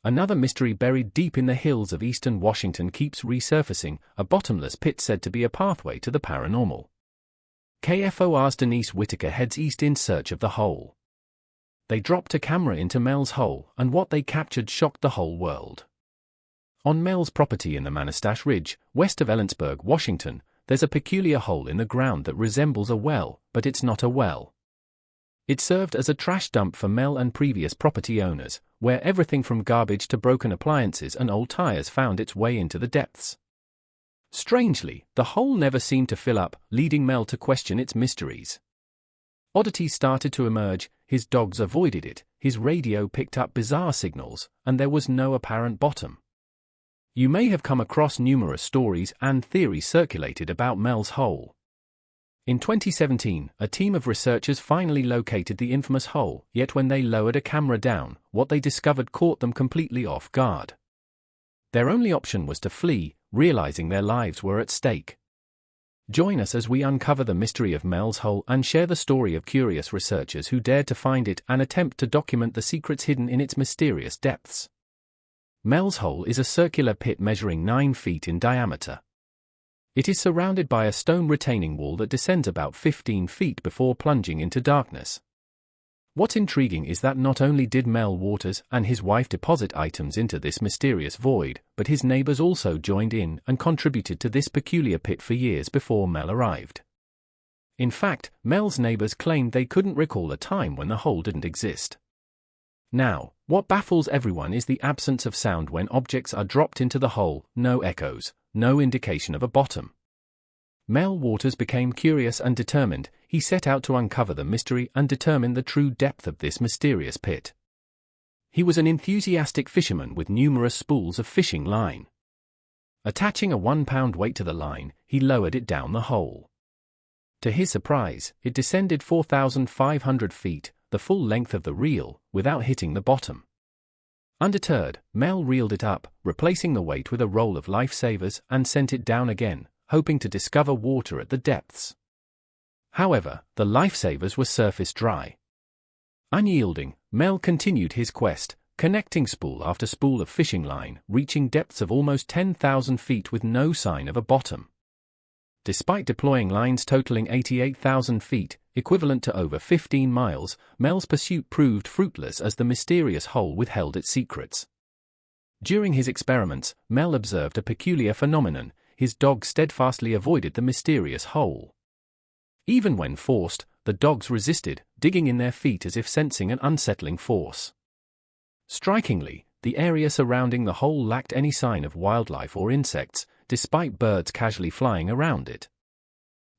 Another mystery buried deep in the hills of eastern Washington keeps resurfacing, a bottomless pit said to be a pathway to the paranormal. KFOR's Denise Whitaker heads east in search of the hole. They dropped a camera into Mel's hole, and what they captured shocked the whole world. On Mel's property in the Manastash Ridge, west of Ellensburg, Washington, there's a peculiar hole in the ground that resembles a well, but it's not a well. It served as a trash dump for Mel and previous property owners, where everything from garbage to broken appliances and old tires found its way into the depths. Strangely, the hole never seemed to fill up, leading Mel to question its mysteries. Oddities started to emerge, his dogs avoided it, his radio picked up bizarre signals, and there was no apparent bottom. You may have come across numerous stories and theories circulated about Mel's hole. In 2017, a team of researchers finally located the infamous hole, yet when they lowered a camera down, what they discovered caught them completely off guard. Their only option was to flee, realizing their lives were at stake. Join us as we uncover the mystery of Mel's hole and share the story of curious researchers who dared to find it and attempt to document the secrets hidden in its mysterious depths. Mel's hole is a circular pit measuring 9 feet in diameter. It is surrounded by a stone retaining wall that descends about 15 feet before plunging into darkness. What's intriguing is that not only did Mel Waters and his wife deposit items into this mysterious void, but his neighbors also joined in and contributed to this peculiar pit for years before Mel arrived. In fact, Mel's neighbors claimed they couldn't recall a time when the hole didn't exist. Now, what baffles everyone is the absence of sound when objects are dropped into the hole, no echoes, no indication of a bottom. Mel Waters became curious and determined. He set out to uncover the mystery and determine the true depth of this mysterious pit. He was an enthusiastic fisherman with numerous spools of fishing line. Attaching a 1-pound weight to the line, he lowered it down the hole. To his surprise, it descended 4,500 feet, the full length of the reel, without hitting the bottom. Undeterred, Mel reeled it up, replacing the weight with a roll of lifesavers, and sent it down again, hoping to discover water at the depths. However, the lifesavers were surface dry. Unyielding, Mel continued his quest, connecting spool after spool of fishing line, reaching depths of almost 10,000 feet with no sign of a bottom. Despite deploying lines totaling 88,000 feet, equivalent to over 15 miles, Mel's pursuit proved fruitless as the mysterious hole withheld its secrets. During his experiments, Mel observed a peculiar phenomenon. His dogs steadfastly avoided the mysterious hole. Even when forced, the dogs resisted, digging in their feet as if sensing an unsettling force. Strikingly, the area surrounding the hole lacked any sign of wildlife or insects, despite birds casually flying around it.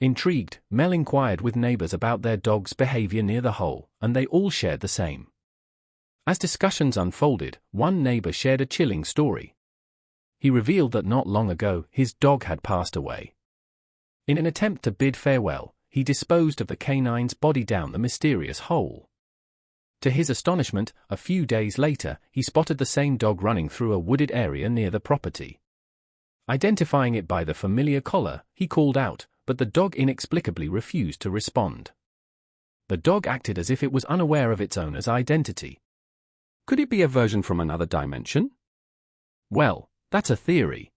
Intrigued, Mel inquired with neighbors about their dogs' behavior near the hole, and they all shared the same. As discussions unfolded, one neighbor shared a chilling story. He revealed that not long ago, his dog had passed away. In an attempt to bid farewell, he disposed of the canine's body down the mysterious hole. To his astonishment, a few days later, he spotted the same dog running through a wooded area near the property. Identifying it by the familiar collar, he called out, but the dog inexplicably refused to respond. The dog acted as if it was unaware of its owner's identity. Could it be a version from another dimension? Well, that's a theory.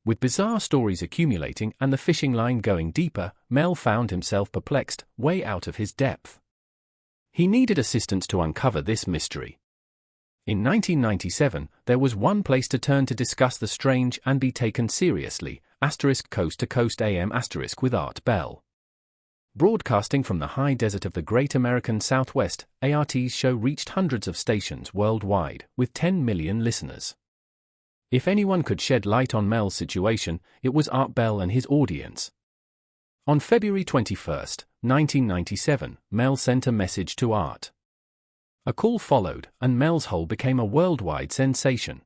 With bizarre stories accumulating and the fishing line going deeper, Mel found himself perplexed, way out of his depth. He needed assistance to uncover this mystery. In 1997, there was one place to turn to discuss the strange and be taken seriously, Coast to Coast AM with Art Bell. Broadcasting from the high desert of the Great American Southwest, ART's show reached hundreds of stations worldwide, with 10 million listeners. If anyone could shed light on Mel's situation, it was Art Bell and his audience. On February 21, 1997, Mel sent a message to Art. A call followed, and Mel's hole became a worldwide sensation.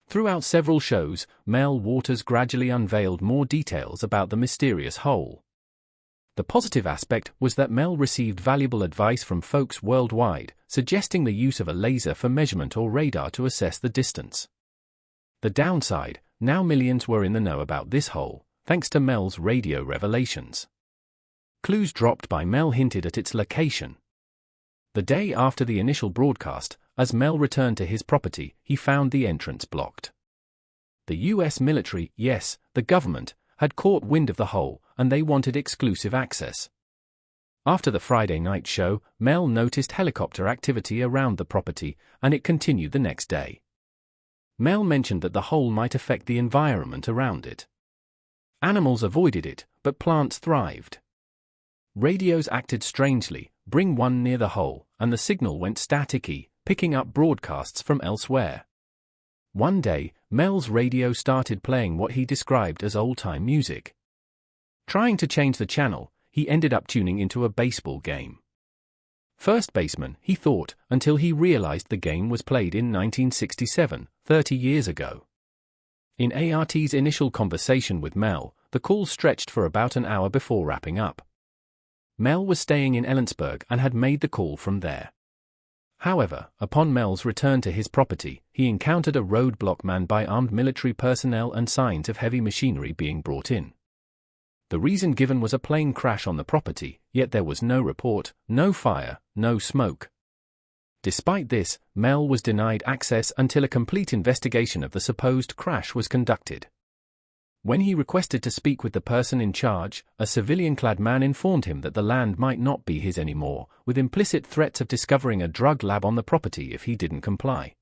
Throughout several shows, Mel Waters gradually unveiled more details about the mysterious hole. The positive aspect was that Mel received valuable advice from folks worldwide, suggesting the use of a laser for measurement or radar to assess the distance. The downside, now millions were in the know about this hole, thanks to Mel's radio revelations. Clues dropped by Mel hinted at its location. The day after the initial broadcast, as Mel returned to his property, he found the entrance blocked. The US military, yes, the government, had caught wind of the hole, and they wanted exclusive access. After the Friday night show, Mel noticed helicopter activity around the property, and it continued the next day. Mel mentioned that the hole might affect the environment around it. Animals avoided it, but plants thrived. Radios acted strangely, bring one near the hole, and the signal went staticky, picking up broadcasts from elsewhere. One day, Mel's radio started playing what he described as old-time music. Trying to change the channel, he ended up tuning into a baseball game. First baseman, he thought, until he realized the game was played in 1967, 30 years ago. In ART's initial conversation with Mel, the call stretched for about an hour before wrapping up. Mel was staying in Ellensburg and had made the call from there. However, upon Mel's return to his property, he encountered a roadblock manned by armed military personnel and signs of heavy machinery being brought in. The reason given was a plane crash on the property, yet there was no report, no fire, no smoke. Despite this, Mel was denied access until a complete investigation of the supposed crash was conducted. When he requested to speak with the person in charge, a civilian-clad man informed him that the land might not be his anymore, with implicit threats of discovering a drug lab on the property if he didn't comply.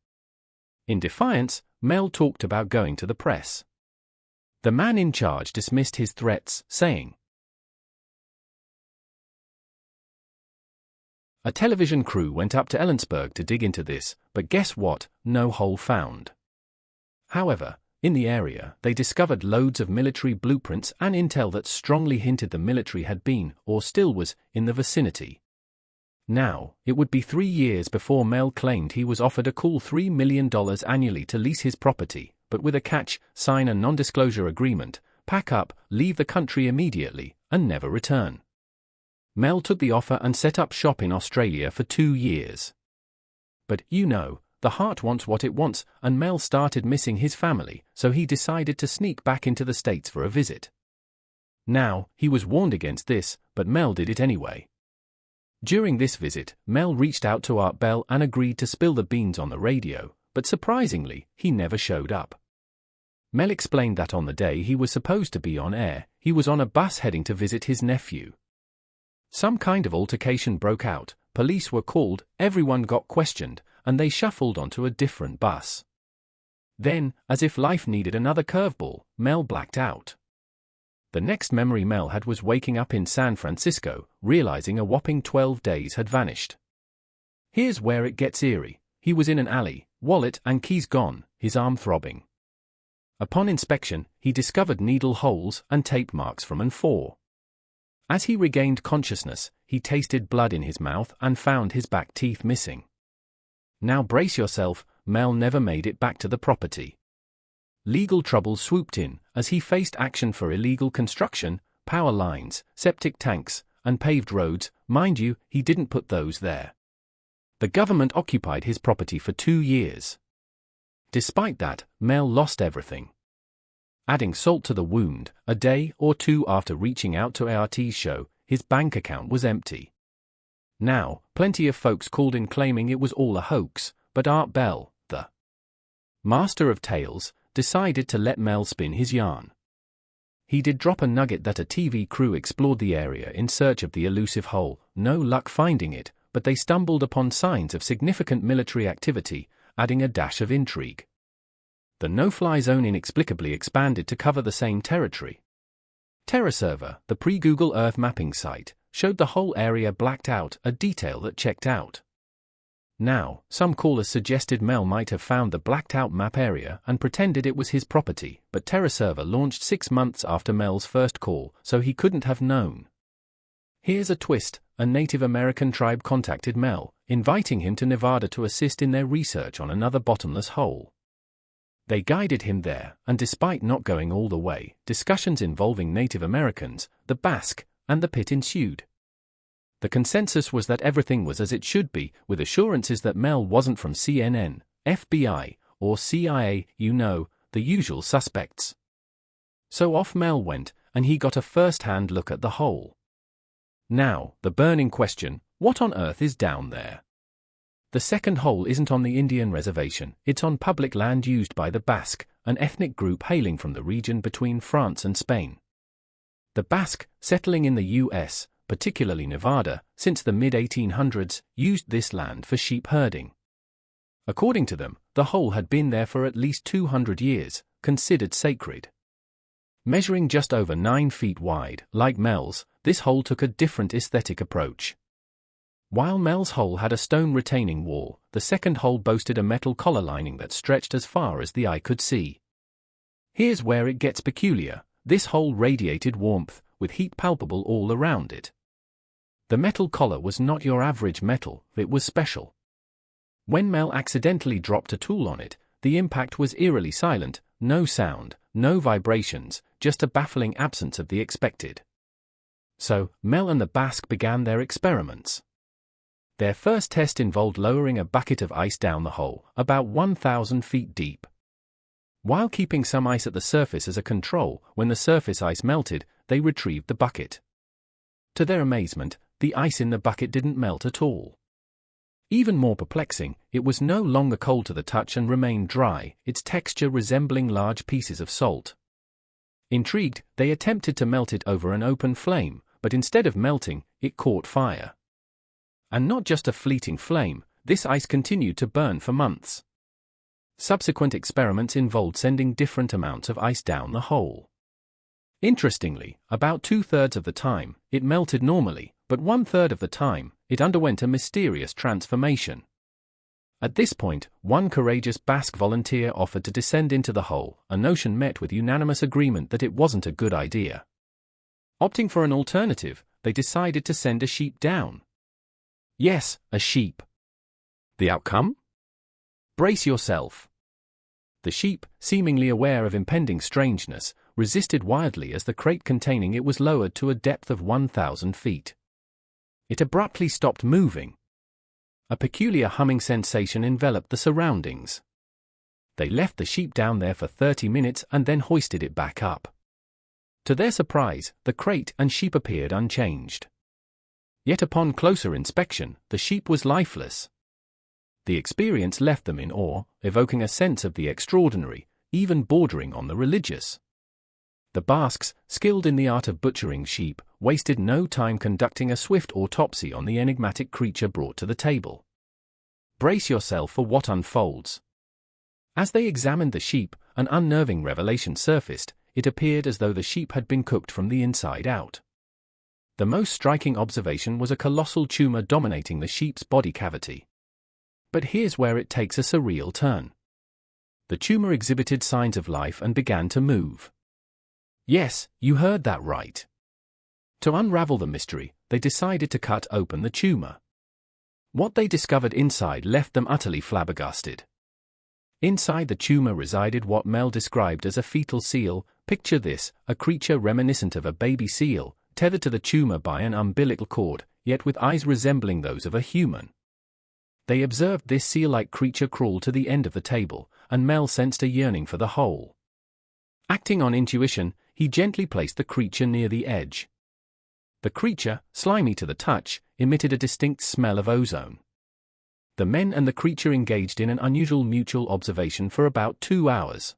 In defiance, Mel talked about going to the press. The man in charge dismissed his threats, saying, "A television crew went up to Ellensburg to dig into this, but guess what? No hole found." However, in the area, they discovered loads of military blueprints and intel that strongly hinted the military had been, or still was, in the vicinity. Now, it would be 3 years before Mel claimed he was offered a cool $3 million annually to lease his property, but with a catch: sign a non-disclosure agreement, pack up, leave the country immediately, and never return. Mel took the offer and set up shop in Australia for 2 years. But, the heart wants what it wants, and Mel started missing his family, so he decided to sneak back into the States for a visit. Now, he was warned against this, but Mel did it anyway. During this visit, Mel reached out to Art Bell and agreed to spill the beans on the radio, but surprisingly, he never showed up. Mel explained that on the day he was supposed to be on air, he was on a bus heading to visit his nephew. Some kind of altercation broke out, police were called, everyone got questioned, and they shuffled onto a different bus. Then, as if life needed another curveball, Mel blacked out. The next memory Mel had was waking up in San Francisco, realizing a whopping 12 days had vanished. Here's where it gets eerie. He was in an alley, wallet and keys gone, his arm throbbing. Upon inspection, he discovered needle holes and tape marks from an 4. As he regained consciousness, he tasted blood in his mouth and found his back teeth missing. Now brace yourself, Mel never made it back to the property. Legal trouble swooped in, as he faced action for illegal construction, power lines, septic tanks, and paved roads. Mind you, he didn't put those there. The government occupied his property for 2 years. Despite that, Mel lost everything. Adding salt to the wound, a day or two after reaching out to ART's show, his bank account was empty. Now, plenty of folks called in claiming it was all a hoax, but Art Bell, the master of tales, decided to let Mel spin his yarn. He did drop a nugget that a TV crew explored the area in search of the elusive hole, no luck finding it, but they stumbled upon signs of significant military activity, adding a dash of intrigue. The no-fly zone inexplicably expanded to cover the same territory. TerraServer, the pre-Google Earth mapping site, showed the whole area blacked out, a detail that checked out. Now, some callers suggested Mel might have found the blacked-out map area and pretended it was his property, but TerraServer launched 6 months after Mel's first call, so he couldn't have known. Here's a twist: a Native American tribe contacted Mel, inviting him to Nevada to assist in their research on another bottomless hole. They guided him there, and despite not going all the way, discussions involving Native Americans, the Basque, and the pit ensued. The consensus was that everything was as it should be, with assurances that Mel wasn't from CNN, FBI, or CIA, the usual suspects. So off Mel went, and he got a first-hand look at the hole. Now, the burning question: what on earth is down there? The second hole isn't on the Indian reservation, it's on public land used by the Basque, an ethnic group hailing from the region between France and Spain. The Basque, settling in the US, particularly Nevada, since the mid-1800s, used this land for sheep herding. According to them, the hole had been there for at least 200 years, considered sacred. Measuring just over 9 feet wide, like Mel's, this hole took a different aesthetic approach. While Mel's hole had a stone retaining wall, the second hole boasted a metal collar lining that stretched as far as the eye could see. Here's where it gets peculiar. This hole radiated warmth, with heat palpable all around it. The metal collar was not your average metal, it was special. When Mel accidentally dropped a tool on it, the impact was eerily silent, no sound, no vibrations, just a baffling absence of the expected. So, Mel and the Basque began their experiments. Their first test involved lowering a bucket of ice down the hole, about 1,000 feet deep. While keeping some ice at the surface as a control, when the surface ice melted, they retrieved the bucket. To their amazement, the ice in the bucket didn't melt at all. Even more perplexing, it was no longer cold to the touch and remained dry, its texture resembling large pieces of salt. Intrigued, they attempted to melt it over an open flame, but instead of melting, it caught fire. And not just a fleeting flame, this ice continued to burn for months. Subsequent experiments involved sending different amounts of ice down the hole. Interestingly, about 2/3 of the time, it melted normally, but 1/3 of the time, it underwent a mysterious transformation. At this point, one courageous Basque volunteer offered to descend into the hole, a notion met with unanimous agreement that it wasn't a good idea. Opting for an alternative, they decided to send a sheep down. Yes, a sheep. The outcome? Brace yourself. The sheep, seemingly aware of impending strangeness, resisted wildly as the crate containing it was lowered to a depth of 1,000 feet. It abruptly stopped moving. A peculiar humming sensation enveloped the surroundings. They left the sheep down there for 30 minutes and then hoisted it back up. To their surprise, the crate and sheep appeared unchanged. Yet upon closer inspection, the sheep was lifeless. The experience left them in awe, evoking a sense of the extraordinary, even bordering on the religious. The Basques, skilled in the art of butchering sheep, wasted no time conducting a swift autopsy on the enigmatic creature brought to the table. Brace yourself for what unfolds. As they examined the sheep, an unnerving revelation surfaced. It appeared as though the sheep had been cooked from the inside out. The most striking observation was a colossal tumor dominating the sheep's body cavity. But here's where it takes a surreal turn. The tumor exhibited signs of life and began to move. Yes, you heard that right. To unravel the mystery, they decided to cut open the tumor. What they discovered inside left them utterly flabbergasted. Inside the tumor resided what Mel described as a fetal seal. Picture this, a creature reminiscent of a baby seal, tethered to the tumor by an umbilical cord, yet with eyes resembling those of a human. They observed this seal-like creature crawl to the end of the table, and Mel sensed a yearning for the hole. Acting on intuition, he gently placed the creature near the edge. The creature, slimy to the touch, emitted a distinct smell of ozone. The men and the creature engaged in an unusual mutual observation for about 2 hours.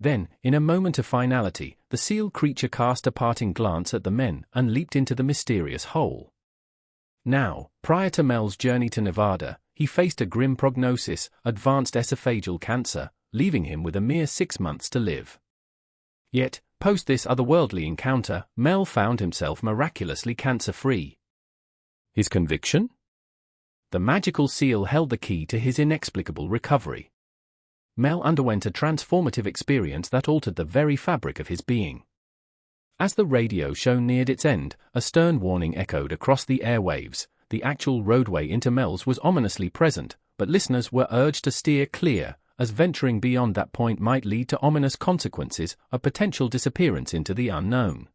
Then, in a moment of finality, the seal creature cast a parting glance at the men and leaped into the mysterious hole. Now, prior to Mel's journey to Nevada, he faced a grim prognosis, advanced esophageal cancer, leaving him with a mere 6 months to live. Yet, post this otherworldly encounter, Mel found himself miraculously cancer-free. His conviction? The magical seal held the key to his inexplicable recovery. Mel underwent a transformative experience that altered the very fabric of his being. As the radio show neared its end, a stern warning echoed across the airwaves. The actual roadway into Mel's was ominously present, but listeners were urged to steer clear, as venturing beyond that point might lead to ominous consequences, a potential disappearance into the unknown.